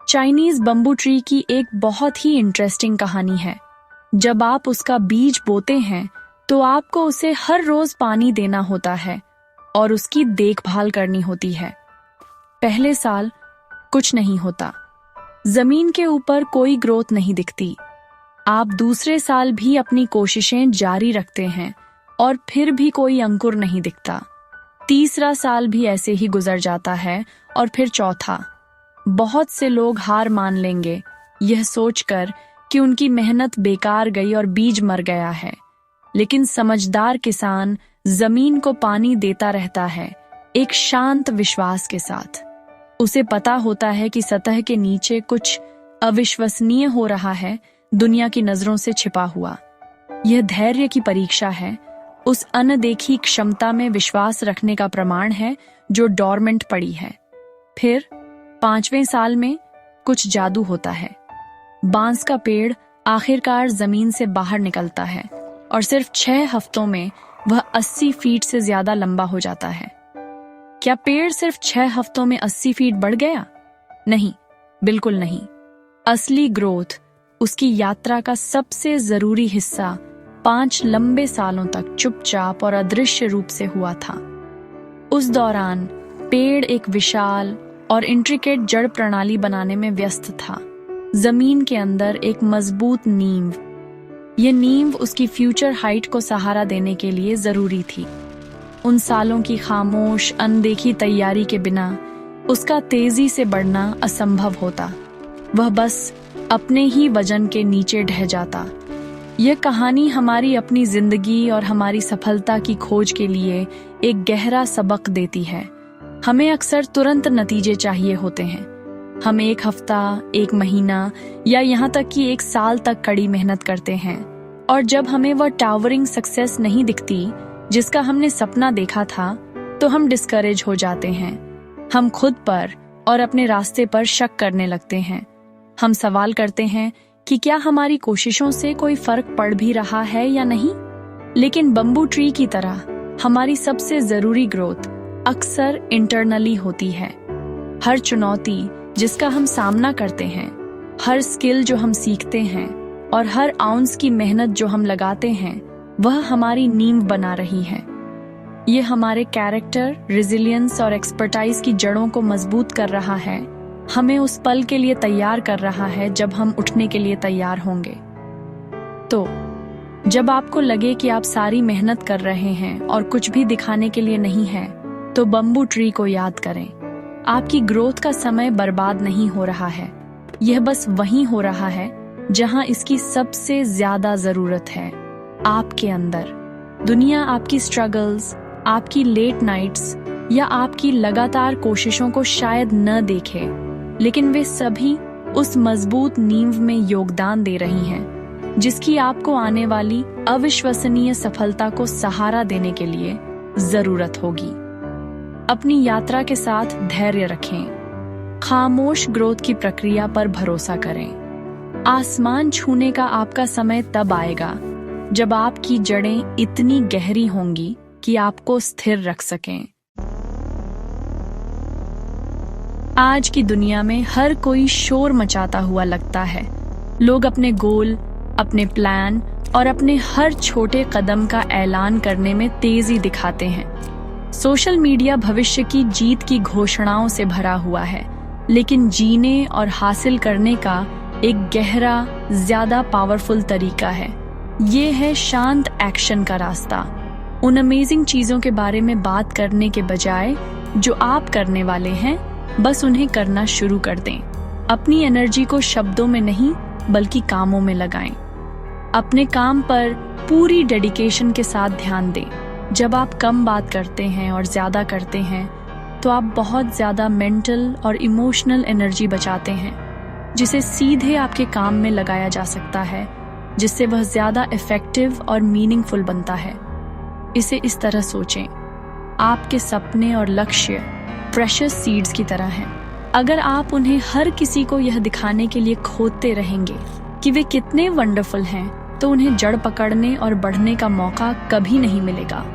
Chinese bamboo tree की एक बहुत ही इंटरेस्टिंग कहानी है। जब आप उसका बीज बोते हैं तो आपको उसे हर रोज पानी देना होता है और उसकी देखभाल करनी होती है। पहले साल कुछ नहीं होता, जमीन के ऊपर कोई ग्रोथ नहीं दिखती। आप दूसरे साल भी अपनी कोशिशें जारी रखते हैं और फिर भी कोई अंकुर नहीं दिखता। तीसरा साल भी ऐसे ही गुजर जाता है और फिर चौथा। बहुत से लोग हार मान लेंगे, यह सोचकर कि उनकी मेहनत बेकार गई और बीज मर गया है। लेकिन समझदार किसान जमीन को पानी देता रहता है, एक शांत विश्वास के साथ। उसे पता होता है कि सतह के नीचे कुछ अविश्वसनीय हो रहा है, दुनिया की नजरों से छिपा हुआ। यह धैर्य की परीक्षा है, उस अनदेखी क्षमता में विश्वास रखने का प्रमाण है जो डॉर्मेंट पड़ी है। फिर 5वें साल में कुछ जादू होता है। बांस का पेड़ आखिरकार जमीन से बाहर निकलता है और सिर्फ 6 हफ्तों में वह 80 फीट से ज्यादा लंबा हो जाता है। क्या पेड़ सिर्फ 6 हफ्तों में 80 फीट बढ़ गया? नहीं, बिल्कुल नहीं। असली ग्रोथ, उसकी यात्रा का सबसे जरूरी हिस्सा 5 लंबे सालों तक चुपचाप और अदृश्य रूप से हुआ था। उस दौरान पेड़ एक विशाल और इंट्रिकेट जड़ प्रणाली बनाने में व्यस्त था। जमीन के अंदर एक मजबूत नींव। यह नींव उसकी फ्यूचर हाइट को सहारा देने के लिए जरूरी थी। उन सालों की खामोश अनदेखी तैयारी के बिना उसका तेजी से बढ़ना असंभव होता। वह बस अपने ही वजन के नीचे ढह जाता। यह कहानी हमारी अपनी जिंदगी और हमारी सफलता की खोज के लिए एक गहरा सबक देती है। हमें अक्सर तुरंत नतीजे चाहिए होते हैं। हम 1 हफ्ता, 1 महीना या यहाँ तक कि 1 साल तक कड़ी मेहनत करते हैं, और जब हमें वह टावरिंग सक्सेस नहीं दिखती जिसका हमने सपना देखा था, तो हम डिस्करेज हो जाते हैं। हम खुद पर और अपने रास्ते पर शक करने लगते हैं। हम सवाल करते हैं कि क्या हमारी कोशिशों से कोई फर्क पड़ भी रहा है या नहीं। लेकिन बम्बू ट्री की तरह हमारी सबसे जरूरी ग्रोथ अक्सर इंटरनली होती है। हर चुनौती जिसका हम सामना करते हैं, हर स्किल जो हम सीखते हैं और हर आउंस की मेहनत जो हम लगाते हैं, वह हमारी नींव बना रही है। ये हमारे कैरेक्टर, रेजिलियंस और एक्सपर्टाइज की जड़ों को मजबूत कर रहा है। हमें उस पल के लिए तैयार कर रहा है जब हम उठने के लिए तैयार होंगे। तो जब आपको लगे कि आप सारी मेहनत कर रहे हैं और कुछ भी दिखाने के लिए नहीं है, तो बम्बू ट्री को याद करें। आपकी ग्रोथ का समय बर्बाद नहीं हो रहा है। यह बस वहीं हो रहा है जहां इसकी सबसे ज्यादा जरूरत है, आपके अंदर। दुनिया आपकी स्ट्रगल्स, आपकी लेट नाइट्स या आपकी लगातार कोशिशों को शायद न देखे, लेकिन वे सभी उस मजबूत नींव में योगदान दे रही हैं, जिसकी आपको आने वाली अविश्वसनीय सफलता को सहारा देने के लिए जरूरत होगी। अपनी यात्रा के साथ धैर्य रखें। खामोश ग्रोथ की प्रक्रिया पर भरोसा करें। आसमान छूने का आपका समय तब आएगा जब आपकी जड़ें इतनी गहरी होंगी कि आपको स्थिर रख सकें। आज की दुनिया में हर कोई शोर मचाता हुआ लगता है। लोग अपने गोल, अपने प्लान और अपने हर छोटे कदम का ऐलान करने में तेजी दिखाते हैं। सोशल मीडिया भविष्य की जीत की घोषणाओं से भरा हुआ है, लेकिन जीने और हासिल करने का एक गहरा, ज्यादा पावरफुल तरीका है। ये है शांत एक्शन का रास्ता। उन अमेजिंग चीजों के बारे में बात करने के बजाय जो आप करने वाले हैं, बस उन्हें करना शुरू कर दें। अपनी एनर्जी को शब्दों में नहीं बल्कि कामों में लगाएं। अपने काम पर पूरी डेडिकेशन के साथ ध्यान दें। जब आप कम बात करते हैं और ज्यादा करते हैं, तो आप बहुत ज्यादा मेंटल और इमोशनल एनर्जी बचाते हैं, जिसे सीधे आपके काम में लगाया जा सकता है, जिससे वह ज्यादा इफेक्टिव और मीनिंगफुल बनता है। इसे इस तरह सोचें, आपके सपने और लक्ष्य प्रेशियस सीड्स की तरह हैं। अगर आप उन्हें हर किसी को यह दिखाने के लिए खोदते रहेंगे कि वे कितने वंडरफुल हैं, तो उन्हें जड़ पकड़ने और बढ़ने का मौका कभी नहीं मिलेगा।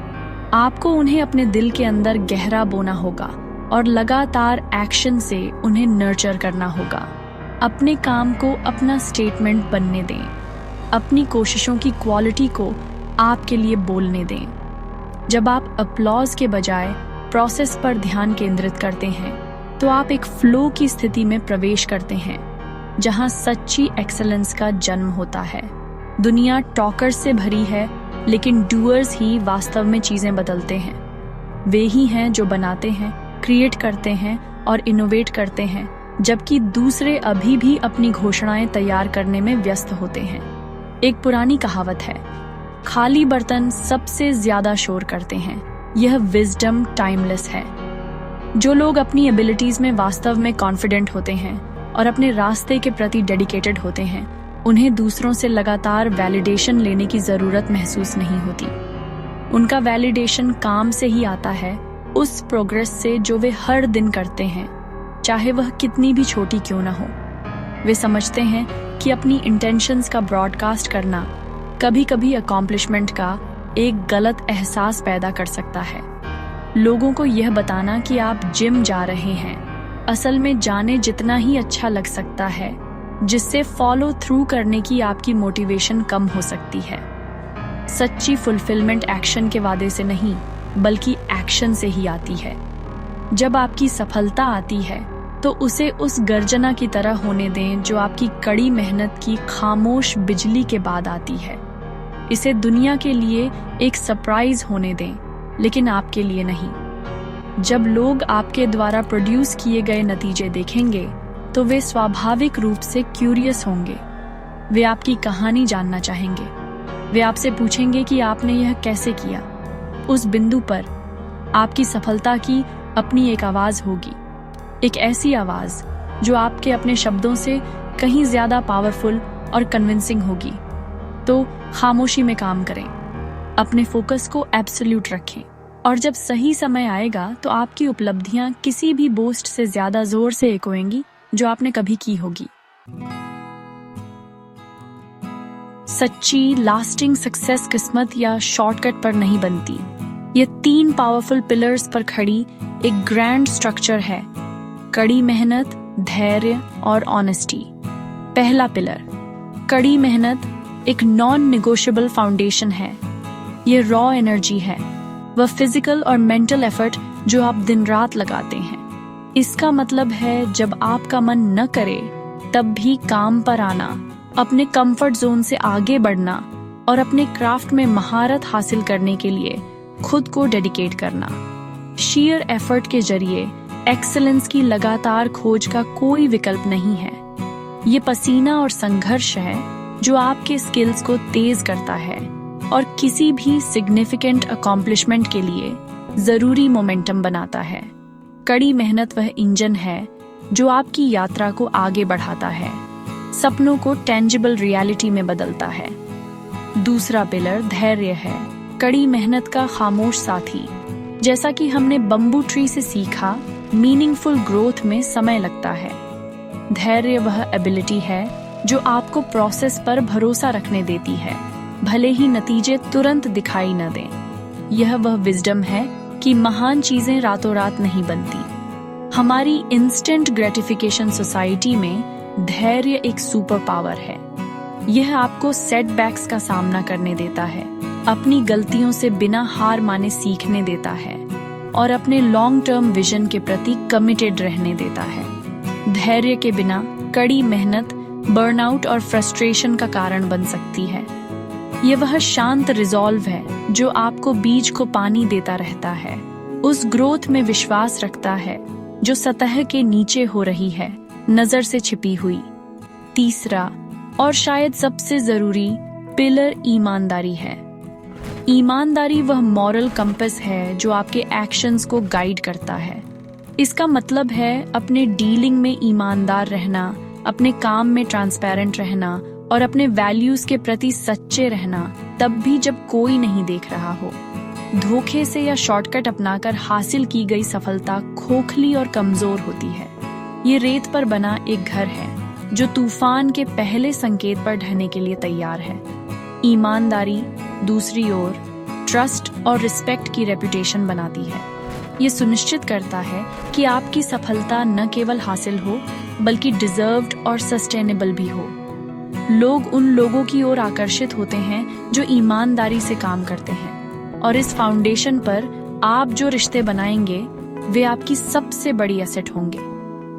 आपको उन्हें अपने दिल के अंदर गहरा बोना होगा और लगातार एक्शन से उन्हें नर्चर करना होगा। अपने काम को अपना स्टेटमेंट बनने दें। अपनी कोशिशों की क्वालिटी को आपके लिए बोलने दें। जब आप अपलॉज के बजाय प्रोसेस पर ध्यान केंद्रित करते हैं तो आप एक फ्लो की स्थिति में प्रवेश करते हैं जहां सच्ची एक्सेलेंस का जन्म होता है। दुनिया टॉकर्स से भरी है, लेकिन डूअर्स ही वास्तव में चीजें बदलते हैं। वे ही हैं जो बनाते हैं, क्रिएट करते हैं और इनोवेट करते हैं, जबकि दूसरे अभी भी अपनी घोषणाएं तैयार करने में व्यस्त होते हैं। एक पुरानी कहावत है, खाली बर्तन सबसे ज्यादा शोर करते हैं। यह विजडम टाइमलेस है। जो लोग अपनी एबिलिटीज में वास्तव में कॉन्फिडेंट होते हैं और अपने रास्ते के प्रति डेडिकेटेड होते हैं, उन्हें दूसरों से लगातार वैलिडेशन लेने की जरूरत महसूस नहीं होती। उनका वैलिडेशन काम से ही आता है, उस प्रोग्रेस से जो वे हर दिन करते हैं, चाहे वह कितनी भी छोटी क्यों ना हो। वे समझते हैं कि अपनी इंटेंशंस का ब्रॉडकास्ट करना कभी कभी अकॉम्प्लिशमेंट का एक गलत एहसास पैदा कर सकता है। लोगों को यह बताना कि आप जिम जा रहे हैं असल में जाने जितना ही अच्छा लग सकता है, जिससे फॉलो थ्रू करने की आपकी मोटिवेशन कम हो सकती है। सच्ची फुलफिलमेंट एक्शन के वादे से नहीं, बल्कि एक्शन से ही आती है। जब आपकी सफलता आती है तो उसे उस गर्जना की तरह होने दें जो आपकी कड़ी मेहनत की खामोश बिजली के बाद आती है। इसे दुनिया के लिए एक सरप्राइज होने दें, लेकिन आपके लिए नहीं। जब लोग आपके द्वारा प्रोड्यूस किए गए नतीजे देखेंगे तो वे स्वाभाविक रूप से क्यूरियस होंगे। वे आपकी कहानी जानना चाहेंगे। वे आपसे पूछेंगे कि आपने यह कैसे किया। उस बिंदु पर आपकी सफलता की अपनी एक आवाज होगी, एक ऐसी आवाज जो आपके अपने शब्दों से कहीं ज्यादा पावरफुल और कन्विंसिंग होगी। तो खामोशी में काम करें, अपने फोकस को एब्सोल्यूट रखें, और जब सही समय आएगा तो आपकी उपलब्धियां किसी भी बोस्ट से ज्यादा जोर से एकोएंगी जो आपने कभी की होगी। सच्ची लास्टिंग सक्सेस किस्मत या शॉर्टकट पर नहीं बनती। ये 3 पावरफुल पिलर्स पर खड़ी एक ग्रैंड स्ट्रक्चर है, कड़ी मेहनत, धैर्य और ऑनेस्टी। पहला पिलर, कड़ी मेहनत एक नॉन निगोशिएबल फाउंडेशन है। ये रॉ एनर्जी है, वह फिजिकल और मेंटल एफर्ट जो आप दिन रात लगाते हैं। इसका मतलब है जब आपका मन न करे तब भी काम पर आना, अपने कंफर्ट जोन से आगे बढ़ना और अपने क्राफ्ट में महारत हासिल करने के लिए खुद को डेडिकेट करना। शीयर एफर्ट के जरिए एक्सेलेंस की लगातार खोज का कोई विकल्प नहीं है। ये पसीना और संघर्ष है जो आपके स्किल्स को तेज करता है और किसी भी सिग्निफिकेंट अकॉम्प्लिशमेंट के लिए जरूरी मोमेंटम बनाता है। कड़ी मेहनत वह इंजन है जो आपकी यात्रा को आगे बढ़ाता है, सपनों को टेंजिबल रियलिटी में बदलता है। दूसरा पिलर धैर्य है, कड़ी मेहनत का खामोश साथी। जैसा कि हमने बम्बू ट्री से सीखा, मीनिंगफुल ग्रोथ में समय लगता है। धैर्य वह एबिलिटी है जो आपको प्रोसेस पर भरोसा रखने देती है, भले ही नतीजे तुरंत दिखाई न दें। यह वह विजडम है कि महान चीजें रातों रात नहीं बनती। हमारी इंस्टेंट ग्रेटिफिकेशन सोसाइटी में धैर्य एक सुपर पावर है। यह आपको सेटबैक्स का सामना करने देता है, अपनी गलतियों से बिना हार माने सीखने देता है और अपने लॉन्ग टर्म विजन के प्रति कमिटेड रहने देता है। धैर्य के बिना कड़ी मेहनत बर्नआउट और फ्रस्ट्रेशन का कारण बन सकती है। यह वह शांत रिजॉल्व है जो आपको बीज को पानी देता रहता है, उस ग्रोथ में विश्वास रखता है जो सतह के नीचे हो रही है, नजर से छिपी हुई। तीसरा और शायद सबसे जरूरी पिलर ईमानदारी है। ईमानदारी वह मॉरल कंपस है जो आपके एक्शंस को गाइड करता है। इसका मतलब है अपने डीलिंग में ईमानदार रहना, अपने काम में ट्रांसपेरेंट रहना और अपने वैल्यूज के प्रति सच्चे रहना, तब भी जब कोई नहीं देख रहा हो। धोखे से या शॉर्टकट अपनाकर हासिल की गई सफलता खोखली और कमजोर होती है। ये रेत पर बना एक घर है जो तूफान के पहले संकेत पर ढहने के लिए तैयार है। ईमानदारी दूसरी ओर ट्रस्ट और रिस्पेक्ट की रेपुटेशन बनाती है। ये सुनिश्चित करता है कि आपकी सफलता न केवल हासिल हो बल्कि डिजर्व्ड और सस्टेनेबल भी हो। लोग उन लोगों की ओर आकर्षित होते हैं जो ईमानदारी से काम करते हैं, और इस फाउंडेशन पर आप जो रिश्ते बनाएंगे वे आपकी सबसे बड़ी एसेट होंगे।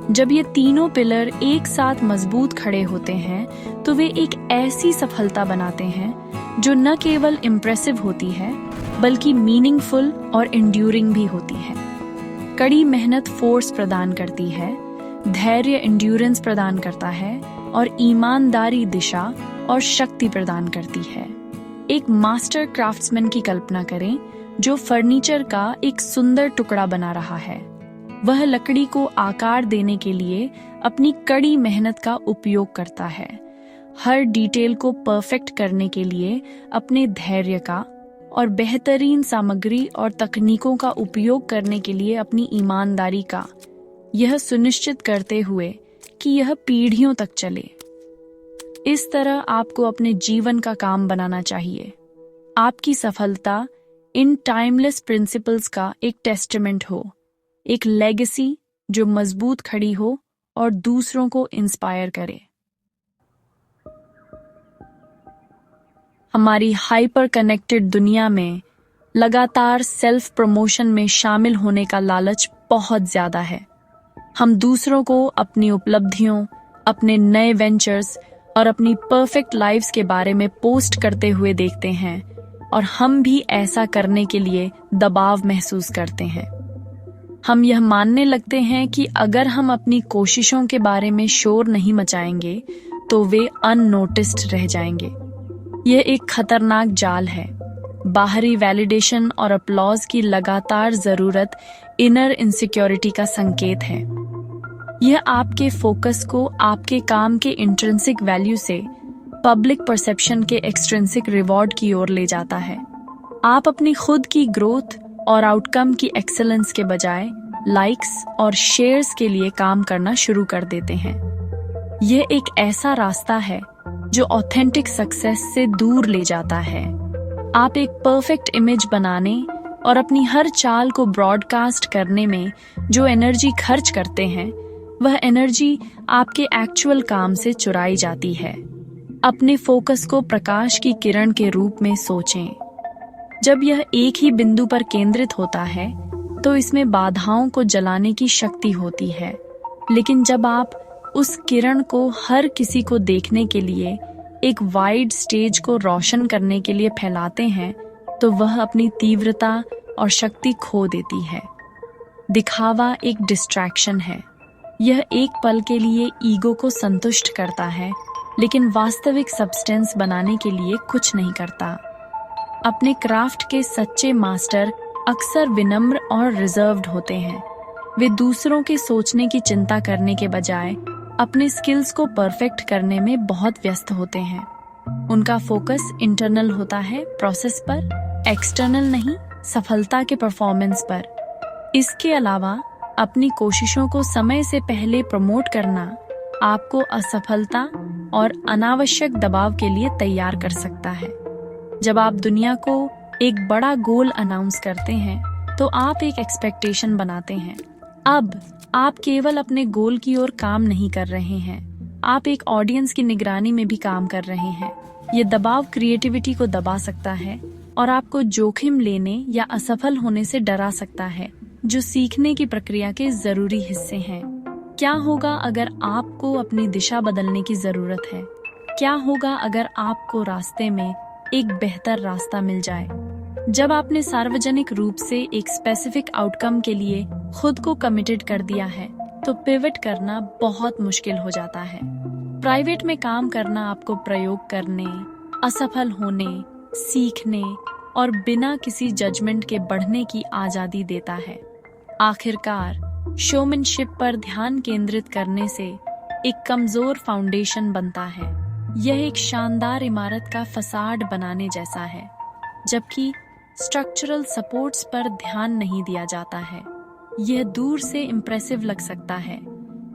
जब ये तीनों पिलर एक साथ मजबूत खड़े होते हैं तो वे एक ऐसी सफलता बनाते हैं जो न केवल इम्प्रेसिव होती है बल्कि मीनिंगफुल और इंड्यूरिंग भी होती है। कड़ी मेहनत फोर्स प्रदान करती है, धैर्य एंड्योरेंस प्रदान करता है और ईमानदारी दिशा और शक्ति प्रदान करती है। एक मास्टर क्राफ्ट्समैन की कल्पना करें जो फर्नीचर का एक सुंदर टुकड़ा बना रहा है। वह लकड़ी को आकार देने के लिए अपनी कड़ी मेहनत का उपयोग करता है, हर डिटेल को परफेक्ट करने के लिए अपने धैर्य का, और बेहतरीन सामग्री और तकनीकों का उपयोग करने के लिए अपनी ईमानदारी का, यह सुनिश्चित करते हुए कि यह पीढ़ियों तक चले। इस तरह आपको अपने जीवन का काम बनाना चाहिए। आपकी सफलता इन टाइमलेस प्रिंसिपल्स का एक टेस्टामेंट हो, एक लेगेसी जो मजबूत खड़ी हो और दूसरों को इंस्पायर करे। हमारी हाइपर कनेक्टेड दुनिया में लगातार सेल्फ प्रमोशन में शामिल होने का लालच बहुत ज्यादा है। हम दूसरों को अपनी उपलब्धियों, अपने नए वेंचर्स और अपनी परफेक्ट लाइव्स के बारे में पोस्ट करते हुए देखते हैं, और हम भी ऐसा करने के लिए दबाव महसूस करते हैं। हम यह मानने लगते हैं कि अगर हम अपनी कोशिशों के बारे में शोर नहीं मचाएंगे तो वे अननोटिस्ड रह जाएंगे। यह एक खतरनाक जाल है। बाहरी वैलिडेशन और अपलॉज की लगातार जरूरत इनर इनसिक्योरिटी का संकेत है। यह आपके फोकस को आपके काम के इंट्रिंसिक वैल्यू से पब्लिक परसेप्शन के एक्सट्रिंसिक रिवॉर्ड की ओर ले जाता है। आप अपनी खुद की ग्रोथ और आउटकम की एक्सेलेंस के बजाय लाइक्स और शेयर्स के लिए काम करना शुरू कर देते हैं। यह एक ऐसा रास्ता है जो ऑथेंटिक सक्सेस से दूर ले जाता है। आप एक परफेक्ट इमेज बनाने और अपनी हर चाल को ब्रॉडकास्ट करने में जो एनर्जी खर्च करते हैं, वह एनर्जी आपके एक्चुअल काम से चुराई जाती है। अपने फोकस को प्रकाश की किरण के रूप में सोचें। जब यह एक ही बिंदु पर केंद्रित होता है तो इसमें बाधाओं को जलाने की शक्ति होती है, लेकिन जब आप उस किरण को हर किसी को देखने के लिए एक वाइड स्टेज को रोशन करने के लिए फैलाते हैं तो वह अपनी तीव्रता और शक्ति खो देती है। दिखावा एक डिस्ट्रैक्शन है। यह एक पल के लिए ईगो को संतुष्ट करता है, लेकिन वास्तविक सब्सटेंस बनाने के लिए कुछ नहीं करता। अपने क्राफ्ट के सच्चे मास्टर अक्सर विनम्र और रिजर्व्ड होते हैं। वे दूसरों के सोचने की चिंता करने के बजाय अपने स्किल्स को परफेक्ट करने में बहुत व्यस्त होते हैं। उनका फोकस इंटरनल होता है, प्रोसेस पर, एक्सटर्नल नहीं, सफलता के परफॉर्मेंस पर। इसके अलावा अपनी कोशिशों को समय से पहले प्रमोट करना आपको असफलता और अनावश्यक दबाव के लिए तैयार कर सकता है। जब आप दुनिया को एक बड़ा गोल अनाउंस करते हैं तो आप एक एक्सपेक्टेशन बनाते हैं। अब आप केवल अपने गोल की ओर काम नहीं कर रहे हैं, आप एक ऑडियंस की निगरानी में भी काम कर रहे हैं। ये दबाव क्रिएटिविटी को दबा सकता है और आपको जोखिम लेने या असफल होने से डरा सकता है, जो सीखने की प्रक्रिया के जरूरी हिस्से हैं। क्या होगा अगर आपको अपनी दिशा बदलने की जरूरत है? क्या होगा अगर आपको रास्ते में एक बेहतर रास्ता मिल जाए? जब आपने सार्वजनिक रूप से एक स्पेसिफिक आउटकम के लिए खुद को कमिटेड कर दिया है तो पिवट करना बहुत मुश्किल हो जाता है। प्राइवेट में काम करना आपको प्रयोग करने, असफल होने, सीखने और बिना किसी जजमेंट के बढ़ने की आजादी देता है। आखिरकार शोमैनशिप पर ध्यान केंद्रित करने से एक कमजोर फाउंडेशन बनता है। यह एक शानदार इमारत का फसाड बनाने जैसा है, जबकि स्ट्रक्चरल सपोर्ट्स पर ध्यान नहीं दिया जाता है। यह दूर से इम्प्रेसिव लग सकता है,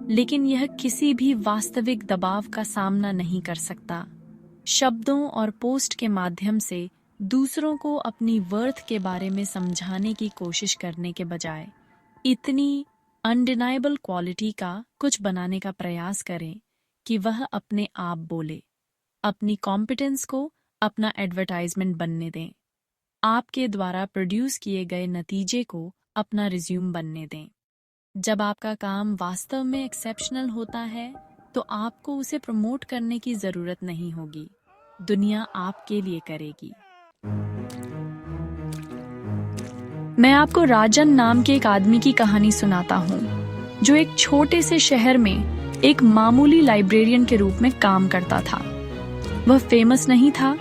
लेकिन यह किसी भी वास्तविक दबाव का सामना नहीं कर सकता। शब्दों और पोस्ट के माध्यम से दूसरों को अपनी वर्थ के बारे में समझाने की कोशिश करने के बजाय इतनी अनडिनाइबल क्वालिटी का कुछ बनाने का प्रयास करें कि वह अपने आप बोले। अपनी कॉम्पिटेंस को अपना एडवर्टाइजमेंट बनने दें। आपके द्वारा प्रोड्यूस किए गए नतीजे को अपना रिज्यूम बनने दें। जब आपका काम वास्तव में एक्सेप्शनल होता है तो आपको उसे प्रमोट करने की जरूरत नहीं होगी, दुनिया आपके लिए करेगी। मैं आपको राजन नाम के एक आदमी की कहानी सुनाता हूँ जो एक छोटे से शहर में एक मामूली लाइब्रेरियन के रूप में काम करता था। वह फेमस नहीं था,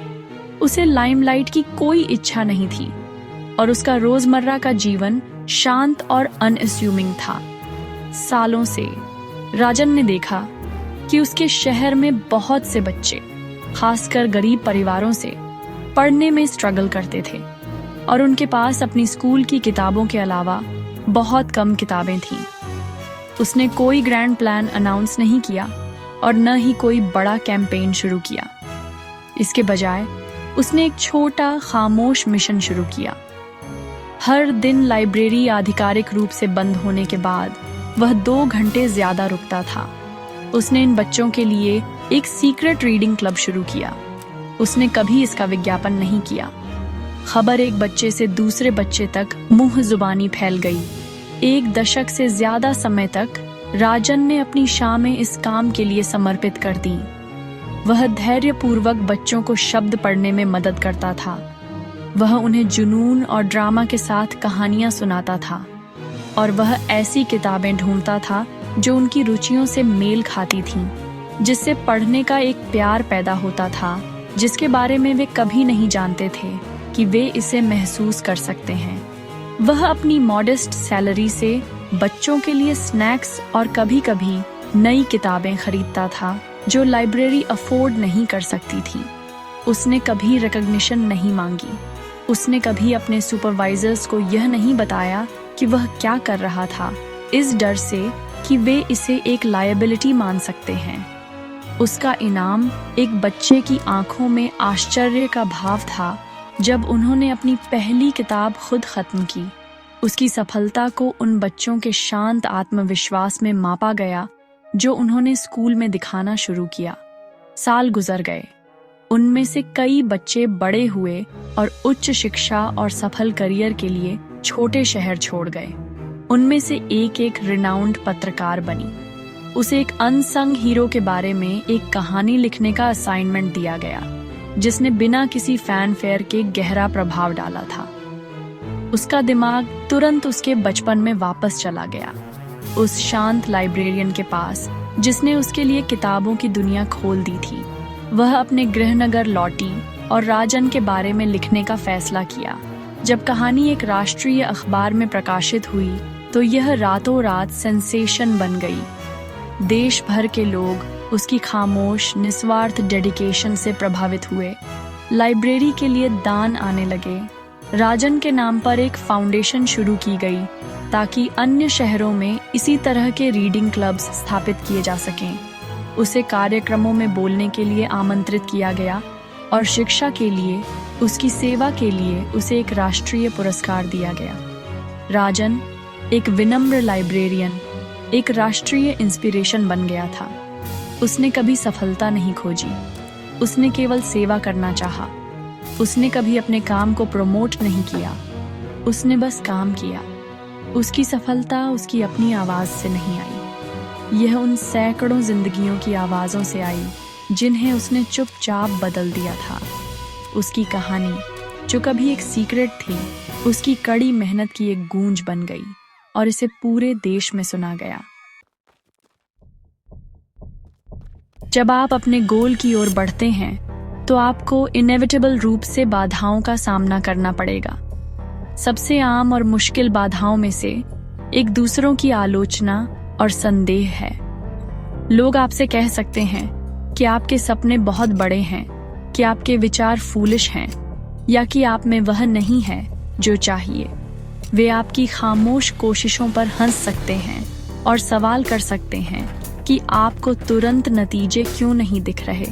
उसे लाइमलाइट की कोई इच्छा नहीं थी और उसका रोजमर्रा का जीवन शांत और अनअस्यूमिंग था। सालों से राजन ने देखा कि उसके शहर में बहुत से बच्चे, खासकर गरीब परिवारों से, पढ़ने में स्ट्रगल करते थे और उनके पास अपनी स्कूल की किताबों के अलावा बहुत कम किताबें थीं। उसने कोई ग्रैंड प्लान अनाउंस नहीं किया और न ही कोई बड़ा कैंपेन शुरू किया। इसके बजाय उसने एक छोटा खामोश मिशन शुरू किया। हर दिन लाइब्रेरी आधिकारिक रूप से बंद होने के बाद वह 2 घंटे ज्यादा रुकता था। उसने इन बच्चों के लिए एक सीक्रेट रीडिंग क्लब शुरू किया। उसने कभी इसका विज्ञापन नहीं किया। खबर एक बच्चे से दूसरे बच्चे तक मुंह जुबानी फैल गई। 1 दशक से ज्यादा समय तक राजन ने अपनी शामें इस काम के लिए समर्पित कर दी। वह धैर्यपूर्वक बच्चों को शब्द पढ़ने में मदद करता था। वह उन्हें जुनून और ड्रामा के साथ कहानियां सुनाता था और वह ऐसी किताबें ढूंढता था जो उनकी रुचियों से मेल खाती थीं, जिससे पढ़ने का एक प्यार पैदा होता था जिसके बारे में वे कभी नहीं जानते थे कि वे इसे महसूस कर सकते हैं। वह अपनी मॉडेस्ट सैलरी से बच्चों के लिए स्नैक्स और कभी-कभी नई किताबें खरीदता था जो लाइब्रेरी अफोर्ड नहीं कर सकती थी। उसने कभी रिकॉग्निशन नहीं मांगी। उसने कभी अपने सुपरवाइजर्स को यह नहीं बताया कि वह क्या कर रहा था, इस डर से कि वे इसे एक लायबिलिटी मान सकते हैं। उसका इनाम एक बच्चे की आंखों में आश्चर्य का भाव था जब उन्होंने अपनी पहली किताब खुद खत्म की। उसकी सफलता को उन बच्चों के शांत आत्मविश्वास में मापा गया जो उन्होंने स्कूल में दिखाना शुरू किया। साल गुजर गए। उनमें से कई बच्चे बड़े हुए और उच्च शिक्षा और सफल करियर के लिए छोटे शहर छोड़ गए। उनमें से एक रिनाउंड पत्रकार बनी। उसे एक अनसंग हीरो के बारे में एक कहानी लिखने का असाइनमेंट दिया गया जिसने बिना किसी फैनफेयर के गहरा प्रभाव डाला था। उसका दिमाग तुरंत उसके बचपन में वापस चला गया, उस शांत लाइब्रेरियन के पास जिसने उसके लिए किताबों की दुनिया खोल दी थी। वह अपने गृहनगर लौटी और राजन के बारे में लिखने का फैसला किया। जब कहानी एक राष्ट्रीय अखबार में प्रकाशित हुई तो यह रातों रात सेंसेशन बन गई। देश भर के लोग उसकी खामोश निस्वार्थ डेडिकेशन से प्रभावित हुए। लाइब्रेरी के लिए दान आने लगे। राजन के नाम पर एक फाउंडेशन शुरू की गई ताकि अन्य शहरों में इसी तरह के रीडिंग क्लब्स स्थापित किए जा सकें। उसे कार्यक्रमों में बोलने के लिए आमंत्रित किया गया और शिक्षा के लिए उसकी सेवा के लिए उसे एक राष्ट्रीय पुरस्कार दिया गया। राजन, एक विनम्र लाइब्रेरियन, एक राष्ट्रीय इंस्पिरेशन बन गया था। उसने कभी सफलता नहीं खोजी, उसने केवल सेवा करना चाहा। उसने कभी अपने काम को प्रमोट नहीं किया, उसने बस काम किया। उसकी सफलता उसकी अपनी आवाज से नहीं आई, यह उन सैकड़ों जिंदगियों की आवाजों से आई जिन्हें उसने चुपचाप बदल दिया था। उसकी कहानी, जो कभी एक सीक्रेट थी, उसकी कड़ी मेहनत की एक गूंज बन गई और इसे पूरे देश में सुना गया। जब आप अपने गोल की ओर बढ़ते हैं तो आपको इनेविटेबल रूप से बाधाओं का सामना करना पड़ेगा। सबसे आम और मुश्किल बाधाओं में से एक दूसरों की आलोचना और संदेह है। लोग आपसे कह सकते हैं कि आपके सपने बहुत बड़े हैं, कि आपके विचार फूलिश हैं, या कि आप में वह नहीं है जो चाहिए। वे आपकी खामोश कोशिशों पर हंस सकते हैं और सवाल कर सकते हैं कि आपको तुरंत नतीजे क्यों नहीं दिख रहे।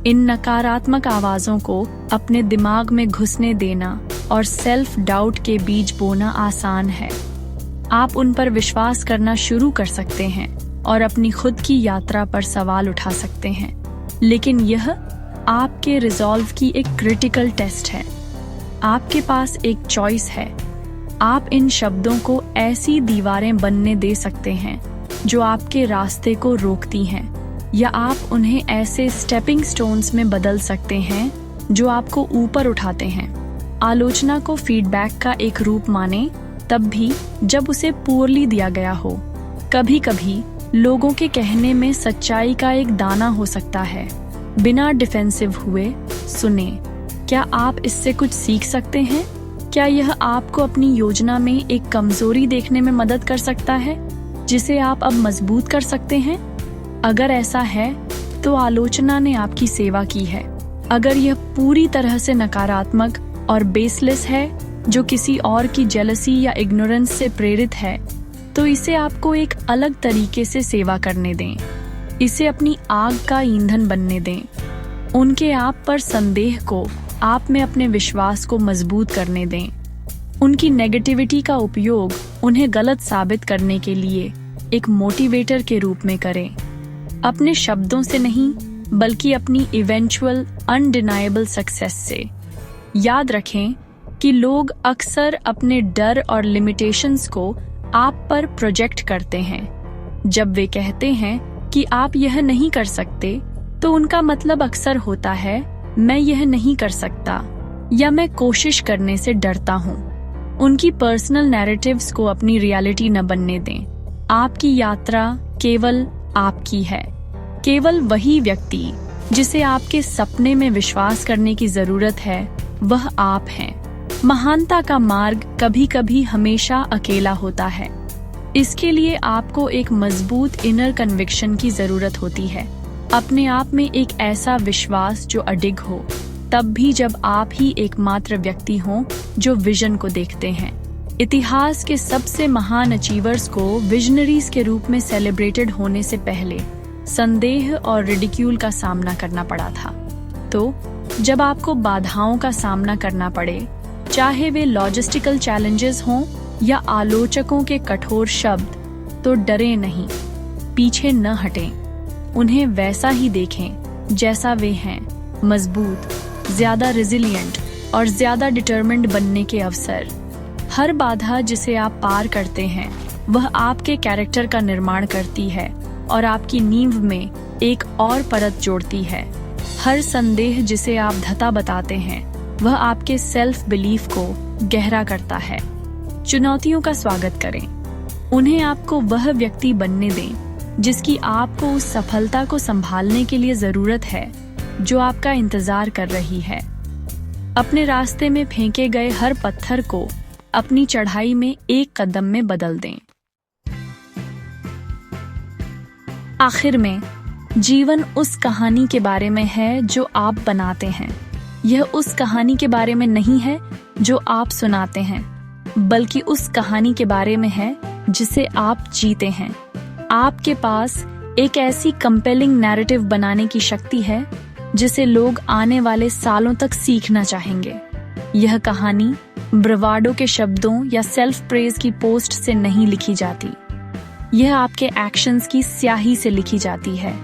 इन नकारात्मक आवाजों को अपने दिमाग में घुसने देना और सेल्फ डाउट के बीज बोना आसान है। आप उन पर विश्वास करना शुरू कर सकते हैं और अपनी खुद की यात्रा पर सवाल उठा सकते हैं। लेकिन यह आपके रिजॉल्व की एक क्रिटिकल टेस्ट है। आपके पास एक चॉइस है। आप इन शब्दों को ऐसी दीवारें बनने दे सकते हैं जो आपके रास्ते को रोकती हैं, या आप उन्हें ऐसे स्टेपिंग स्टोन्स में बदल सकते हैं जो आपको ऊपर उठाते हैं। आलोचना को फीडबैक का एक रूप माने, तब भी जब उसे पूर्ली दिया गया हो। कभी कभी लोगों के कहने में सच्चाई का एक दाना हो सकता है। बिना डिफेंसिव हुए सुने। क्या आप इससे कुछ सीख सकते हैं? क्या यह आपको अपनी योजना में एक कमजोरी देखने में मदद कर सकता है जिसे आप अब मजबूत कर सकते हैं? अगर ऐसा है तो आलोचना ने आपकी सेवा की है। अगर यह पूरी तरह से नकारात्मक और बेसलेस है, जो किसी और की जेलसी या इग्नोरेंस से प्रेरित है, तो इसे आपको एक अलग तरीके से सेवा करने दें। इसे अपनी आग का ईंधन बनने दें। उनके आप पर संदेह को आप में अपने विश्वास को मजबूत करने दें। उनकी नेगेटिविटी का उपयोग उन्हें गलत साबित करने के लिए एक मोटिवेटर के रूप में करें। अपने शब्दों से नहीं, बल्कि अपनी इवेंचुअल अनडिनाएबल सक्सेस से। याद रखें कि लोग अक्सर अपने डर और लिमिटेशंस को आप पर प्रोजेक्ट करते हैं। जब वे कहते हैं कि आप यह नहीं कर सकते, तो उनका मतलब अक्सर होता है, मैं यह नहीं कर सकता या मैं कोशिश करने से डरता हूँ। उनकी पर्सनल नैरेटिव्स को अपनी रियलिटी न बनने दें। आपकी यात्रा केवल आपकी है। केवल वही व्यक्ति जिसे आपके सपने में विश्वास करने की जरूरत है, वह आप हैं। महानता का मार्ग कभी कभी हमेशा अकेला होता है। इसके लिए आपको एक मजबूत इनर कन्विक्शन की जरूरत होती है। अपने आप में एक ऐसा विश्वास जो अडिग हो, तब भी जब आप ही एकमात्र व्यक्ति हो जो विजन को देखते हैं। इतिहास के सबसे महान अचीवर्स को विजनरीज के रूप में सेलिब्रेटेड होने से पहले संदेह और रिडिक्यूल का सामना करना पड़ा था। तो जब आपको बाधाओं का सामना करना पड़े, चाहे वे लॉजिस्टिकल चैलेंजेस हों या आलोचकों के कठोर शब्द, तो डरे नहीं, पीछे न हटें। उन्हें वैसा ही देखें जैसा वे हैं, मजबूत, ज्यादा रेजिलिएंट और ज्यादा डिटरमिन्ड बनने के अवसर। हर बाधा जिसे आप पार करते हैं, वह आपके कैरेक्टर का निर्माण करती है और आपकी नींव में एक और परत जोड़ती है। हर संदेह जिसे आप धता बताते हैं, वह आपके सेल्फ बिलीफ को गहरा करता है। चुनौतियों का स्वागत करें। उन्हें आपको वह व्यक्ति बनने दें जिसकी आपको उस सफलता को संभालने के लिए जरूरत है जो आपका इंतजार कर रही है। अपने रास्ते में फेंके गए हर पत्थर को अपनी चढ़ाई में एक कदम में बदल दें। आखिर में, जीवन उस कहानी के बारे में है जो आप बनाते हैं। यह उस कहानी के बारे में नहीं है जो आप सुनाते हैं, बल्कि उस कहानी के बारे में है जिसे आप जीते हैं। आपके पास एक ऐसी कंपेलिंग नैरेटिव बनाने की शक्ति है जिसे लोग आने वाले सालों तक सीखना चाहेंगे। यह कहानी ब्रवाडो के शब्दों या सेल्फ प्रेज की पोस्ट से नहीं लिखी जाती। यह आपके एक्शंस की स्याही से लिखी जाती है।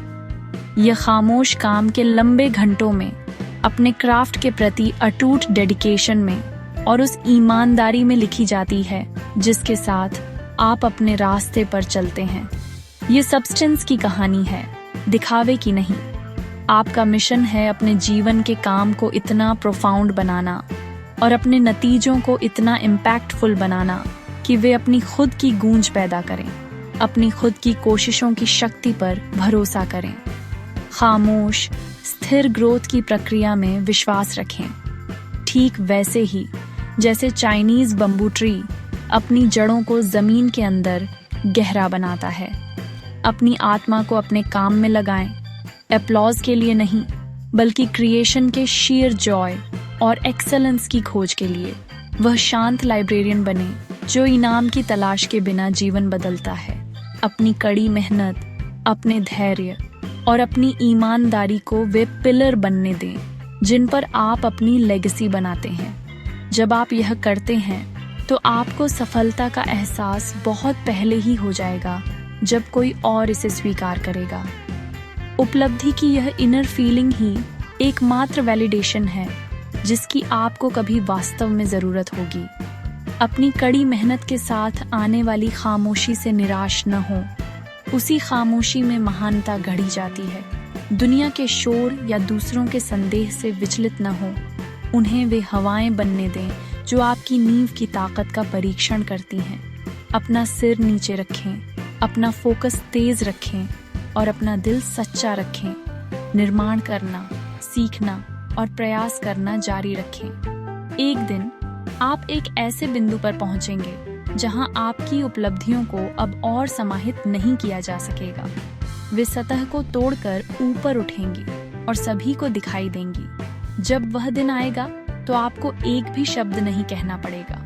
यह खामोश काम के लंबे घंटों में, अपने क्राफ्ट के प्रति अटूट डेडिकेशन में और उस ईमानदारी में लिखी जाती है जिसके साथ आप अपने रास्ते पर चलते हैं। ये सब्सटेंस की कहानी है, दिखावे की नहीं। आपका मिशन है अपने जीवन के काम को इतना प्रोफाउंड बनाना और अपने नतीजों को इतना इम्पैक्टफुल बनाना कि वे अपनी खुद की गूंज पैदा करें, अपनी खुद की कोशिशों की शक्ति पर भरोसा करें। खामोश, स्थिर ग्रोथ की प्रक्रिया में विश्वास रखें, ठीक वैसे ही जैसे चाइनीज बम्बू ट्री अपनी जड़ों को जमीन के अंदर गहरा बनाता है। अपनी आत्मा को अपने काम में लगाएं, एप्लॉज के लिए नहीं, बल्कि क्रिएशन के शीर जॉय और एक्सेलेंस की खोज के लिए। वह शांत लाइब्रेरियन बने जो इनाम की तलाश के बिना जीवन बदलता है। अपनी कड़ी मेहनत, अपने धैर्य और अपनी ईमानदारी को वे पिलर बनने दें जिन पर आप अपनी लेगेसी बनाते हैं। जब आप यह करते हैं तो आपको सफलता का एहसास बहुत पहले ही हो जाएगा जब कोई और इसे स्वीकार करेगा। उपलब्धि की यह इनर फीलिंग ही एकमात्र वैलिडेशन है जिसकी आपको कभी वास्तव में जरूरत होगी। अपनी कड़ी मेहनत के साथ आने वाली खामोशी से निराश न हो। उसी खामोशी में महानता घड़ी जाती है। दुनिया के शोर या दूसरों के संदेह से विचलित न हो। उन्हें वे हवाएं बनने दें जो आपकी नींव की ताकत का परीक्षण करती हैं। अपना सिर नीचे रखें, अपना फोकस तेज रखें और अपना दिल सच्चा रखें। निर्माण करना, सीखना और प्रयास करना जारी रखें। एक दिन आप एक ऐसे बिंदु पर पहुंचेंगे जहां आपकी उपलब्धियों को अब और समाहित नहीं किया जा सकेगा। वे सतह को तोड़कर ऊपर उठेंगी और सभी को दिखाई देंगी। जब वह दिन आएगा तो आपको एक भी शब्द नहीं कहना पड़ेगा।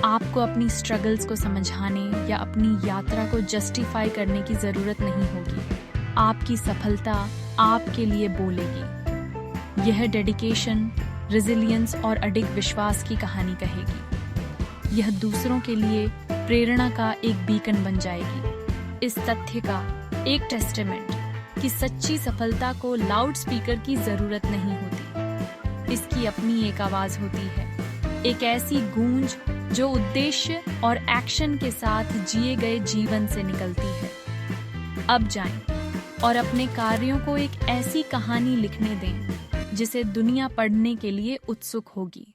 आपको अपनी स्ट्रगल्स को समझाने या अपनी यात्रा को जस्टिफाई करने की जरूरत नहीं होगी। आपकी सफलता आपके लिए बोलेगी। यह डेडिकेशन, रेजिलियंस और अडिग विश्वास की कहानी कहेगी। यह दूसरों के लिए प्रेरणा का एक बीकन बन जाएगी। इस तथ्य का एक टेस्टामेंट कि सच्ची सफलता को लाउड स्पीकर की जरूरत नहीं होती। इसकी अपनी एक आवाज होती है, एक ऐसी गूंज जो उद्देश्य और एक्शन के साथ जिए गए जीवन से निकलती है। अब जाएं और अपने कार्यों को एक ऐसी कहानी लिखने दें जिसे दुनिया पढ़ने के लिए उत्सुक होगी।